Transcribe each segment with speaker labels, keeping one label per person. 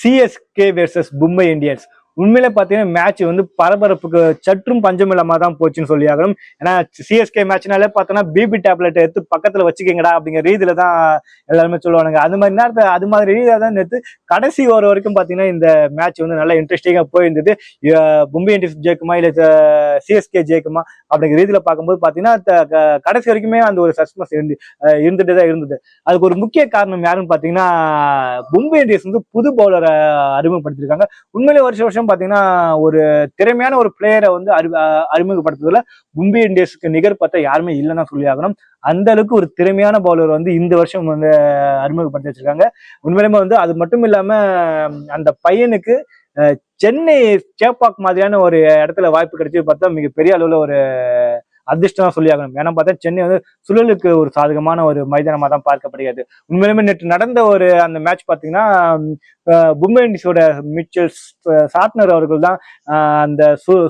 Speaker 1: CSK versus Mumbai Indians. உண்மையிலே பார்த்தீங்கன்னா match வந்து பரபரப்புக்கு சற்றும் பஞ்சம் இல்லாம தான் போச்சுன்னு சொல்லி ஆகணும். ஏன்னா சிஎஸ்கே மேட்ச்னாலே பார்த்தோன்னா பிபி டேப்லெட் எடுத்து பக்கத்துல வச்சுக்கிங்கடா அப்படிங்கிற ரீதியில தான் எல்லாருமே சொல்லுவானுங்க. அது மாதிரி நேரத்தை அது மாதிரி ரீதியாக தான் நேற்று கடைசி ஓவர் வரைக்கும் பார்த்தீங்கன்னா இந்த மேட்ச் வந்து நல்லா இன்ட்ரெஸ்டிங்காக போயிருந்தது. மும்பை இந்தியன்ஸ் ஜெயிக்குமா இல்லை சிஎஸ்கே ஜெயிக்குமா அப்படிங்கிற ரீதியில பார்க்கும்போது பார்த்தீங்கன்னா கடைசி வரைக்குமே அந்த ஒரு சஸ்பென்ஸ் இருந்துட்டு தான் இருந்தது. அதுக்கு ஒரு முக்கிய காரணம் யாருன்னு பார்த்தீங்கன்னா மும்பை இந்தியன்ஸ் வந்து புது பவுலரை அறிமுகப்படுத்திருக்காங்க. உண்மையிலே வருஷம் பாத்தீங்கன்னா ஒரு திறமையான ஒரு பிளேயரை வந்து அறிமுகப்படுத்துறதுல மும்பை இந்தியன்ஸுக்கு நிகர் பார்த்தா யாருமே இல்லைன்னா சொல்லி ஆகணும். அந்த அளவுக்கு ஒரு திறமையான பவுலர் வந்து இந்த வருஷம் வந்து அறிமுகப்படுத்தி வச்சிருக்காங்க. உண்மையிலுமே வந்து அது மட்டும் இல்லாம அந்த பையனுக்கு சென்னை சேப்பாக் மாதிரியான ஒரு இடத்துல வாய்ப்பு கிடைச்சி பார்த்தா மிகப்பெரிய அளவுல ஒரு அதிர்ஷ்டம் சொல்லி ஆகணும். ஏன்னா பார்த்தா சென்னை வந்து சுழலுக்கு ஒரு சாதகமான ஒரு மைதானமா தான் பார்க்கப்படுகிறது. உண்மையிலுமே நேற்று நடந்த ஒரு அந்த மேட்ச் பார்த்தீங்கன்னா மும்பை இந்தியன்ஸோட மிச்சல் சாட்னர் அவர்கள் தான் அந்த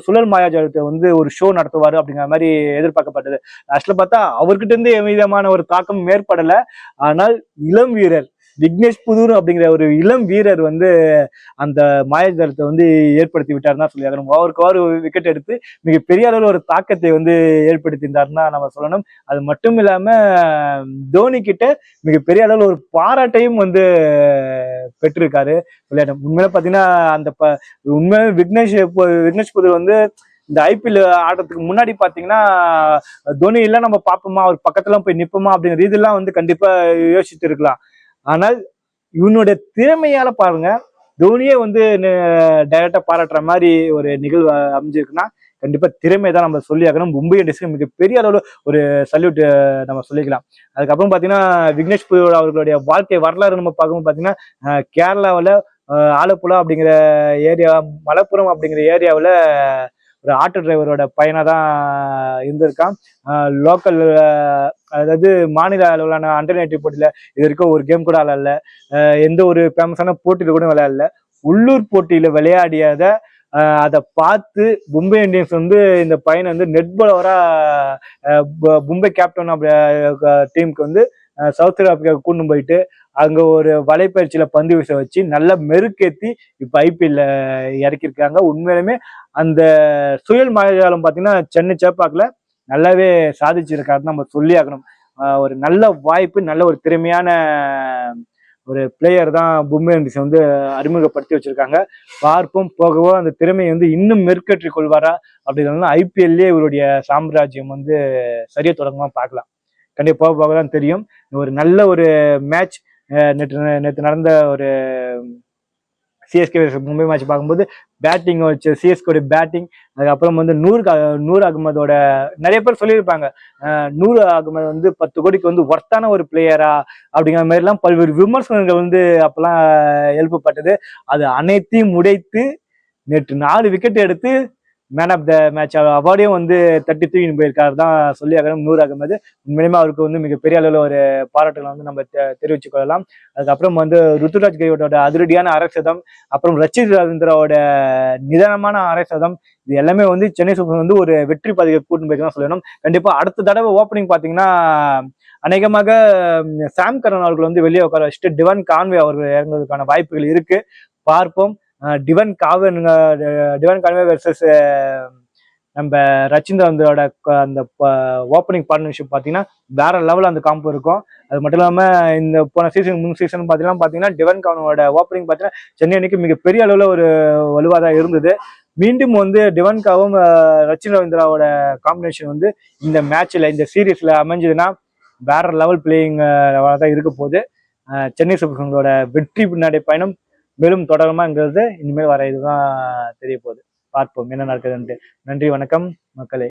Speaker 1: சுழல் மாயாஜாலத்தை வந்து ஒரு ஷோ நடத்துவாரு அப்படிங்கிற மாதிரி எதிர்பார்க்கப்பட்டது. ஆக்சுவலா பார்த்தா அவர்கிட்ட இருந்து எவ்விதமான ஒரு தாக்கம் ஏற்படல. ஆனால் இளம் வீரர் விக்னேஷ் புதூர் அப்படிங்கிற ஒரு இளம் வீரர் வந்து அந்த மாயாஜாலத்தை வந்து ஏற்படுத்தி விட்டாருன்னா சொல்லி ஆகணும். அவருக்கு ஒரு விக்கெட் எடுத்து மிகப்பெரிய அளவில் ஒரு தாக்கத்தை வந்து ஏற்படுத்தியிருந்தாருன்னா நம்ம சொல்லணும். அது மட்டும் இல்லாம தோனி கிட்ட மிகப்பெரிய அளவில் ஒரு பாராட்டையும் வந்து பெற்றிருக்காரு விளையாட்டு. உண்மையில பாத்தீங்கன்னா அந்த உண்மையில விக்னேஷ் புதூர் வந்து இந்த ஐபிஎல் ஆடுறதுக்கு முன்னாடி பாத்தீங்கன்னா தோனி எல்லாம் நம்ம பார்ப்போமா அவர் பக்கத்துல போய் நிப்போமா அப்படிங்கிற ரீதியெல்லாம் வந்து கண்டிப்பா யோசிச்சுட்டு இருக்கலாம். ஆனால் இவனுடைய திறமையால பாருங்க தோனியே வந்து டைரக்டா பாராட்டுற மாதிரி ஒரு நிகழ்வு அமைஞ்சிருக்குன்னா கண்டிப்பா திறமை தான் நம்ம சொல்லி ஆகணும். மும்பை இந்தியன்ஸுக்கு மிகப்பெரிய அளவில் ஒரு சல்யூட் நம்ம சொல்லிக்கலாம். அதுக்கப்புறம் பாத்தீங்கன்னா விக்னேஷ் புதூர் அவர்களுடைய வாழ்க்கை வரலாறு நம்ம பார்க்கும்போது பாத்தீங்கன்னா கேரளாவில் ஆலப்புழா அப்படிங்கிற ஏரியா, மலப்புரம் அப்படிங்கிற ஏரியாவில் ஒரு ஆட்டோ டிரைவரோட பையனா தான் இருந்திருக்கான். லோக்கல் அதாவது மாநில அளவிலான அண்டர் 19 போட்டியில இது வரைக்கும் ஒரு கேம் கூட விளையாடல. எந்த ஒரு ஃபேமஸான போட்டியில கூட விளையாடல. உள்ளூர் போட்டியில விளையாடியத அதை பார்த்து மும்பை இந்தியன்ஸ் வந்து இந்த பையனை வந்து நெட் பாலரா மும்பை கேப்டன் அப்படி டீமுக்கு வந்து சவுத் ஆப்பிரிக்கா கூண்டு போயிட்டு அங்க ஒரு வலைப்பயிற்சியில பந்து வீச வச்சு நல்லா மெருக்கேத்தி இப்ப ஐபிஎல்ல இறக்கிருக்காங்க. உண்மையிலுமே அந்த சுயல் மாயாஜாலம் பாத்தீங்கன்னா சென்னை சேப்பாக்குல நல்லாவே சாதிச்சிருக்காருன்னு நம்ம சொல்லி ஆகணும். ஒரு நல்ல வாய்ப்பு, நல்ல ஒரு திறமையான ஒரு பிளேயர் தான் மும்பை இந்தியன்ஸ் வந்து அறிமுகப்படுத்தி வச்சிருக்காங்க. பார்ப்போம் போகவோ அந்த திறமையை வந்து இன்னும் மெருக்கேற்றி கொள்வாரா அப்படின்னா ஐபிஎல்லே இவருடைய சாம்ராஜ்யம் வந்து சரியா தொடங்குமா பார்க்கலாம். கண்டிப்பா போக தான் தெரியும். ஒரு நல்ல ஒரு மேட்ச் நேற்று நடந்த ஒரு சிஎஸ்கே மும்பை மேட்ச் பார்க்கும்போது பேட்டிங் வச்சு சிஎஸ்கேடைய பேட்டிங், அதுக்கப்புறம் வந்து நூர் அகமதோட நிறைய பேர் சொல்லியிருப்பாங்க நூர் அகமது வந்து 10 கோடிக்கு வந்து ஒர்த்தான ஒரு பிளேயரா அப்படிங்கிற மாதிரி எல்லாம் பல்வேறு விமர்சனங்கள் வந்து அப்பெல்லாம் எழுப்பப்பட்டது. அது அனைத்தையும் உடைத்து நேற்று 4 விக்கெட் எடுத்து மேன் ஆஃப் த மேட்ச் அவார்டையும் வந்து தட்டி தூக்கின்னு போயிருக்காரு தான் சொல்லி ஆகணும் நூர் அகமது. உண்மையுமே அவருக்கு வந்து மிகப்பெரிய அளவில் ஒரு பாராட்டுகளை வந்து நம்ம தெரிவித்துக் கொள்ளலாம். அதுக்கப்புறம் வந்து ருத்துராஜ் கெய்க்வாடோட அதிரடியான அரைசதம், அப்புறம் ரச்சித் ரவீந்திராவோட நிதானமான அரைசதம், இது எல்லாமே வந்து சென்னை சூப்பர் வந்து ஒரு வெற்றி பதிவை கூட்டு போய் தான் சொல்லணும். கண்டிப்பா அடுத்த தடவை ஓப்பனிங் பாத்தீங்கன்னா அநேகமாக சாம் கரன் அவர்கள் வந்து வெளியே உட்கார வச்சுட்டு டிவன் கான்வே அவர்கள் இறங்குவதற்கான வாய்ப்புகள் இருக்கு. பார்ப்போம். டிவன் கான்வே வெர்சஸ் நம்ம ரச்சித் ரவீந்திராவோட அந்த ஓப்பனிங் பார்ட்னர்ஷிப் பார்த்தீங்கன்னா வேற லெவல் அந்த காம்போ இருக்கும். அது மட்டும் இல்லாம இந்த போன முன் சீசன் பார்த்தீங்கன்னா டிவன் கான்வேயோட ஓப்பனிங் பார்த்தீங்கன்னா சென்னை அணிக்கு மிகப்பெரிய அளவில் ஒரு வலுவாதான் இருந்தது. மீண்டும் வந்து டிவன்காவும் ரச்சித் ரவீந்திராவோட காம்பினேஷன் வந்து இந்த மேட்ச்ல இந்த சீரீஸ்ல அமைஞ்சதுன்னா வேற லெவல் பிளேயிங் தான் இருக்க போகுது. சென்னை சூப்பர் கிங்ஸோட வெற்றி பின்னாடி பயணம் மேலும் தொடருமாங்கிறது இனிமேல் வர இதுதான் தெரிய போகுது. பார்ப்போம் என்ன நடக்குதுன்ட்டு. நன்றி, வணக்கம் மக்களே.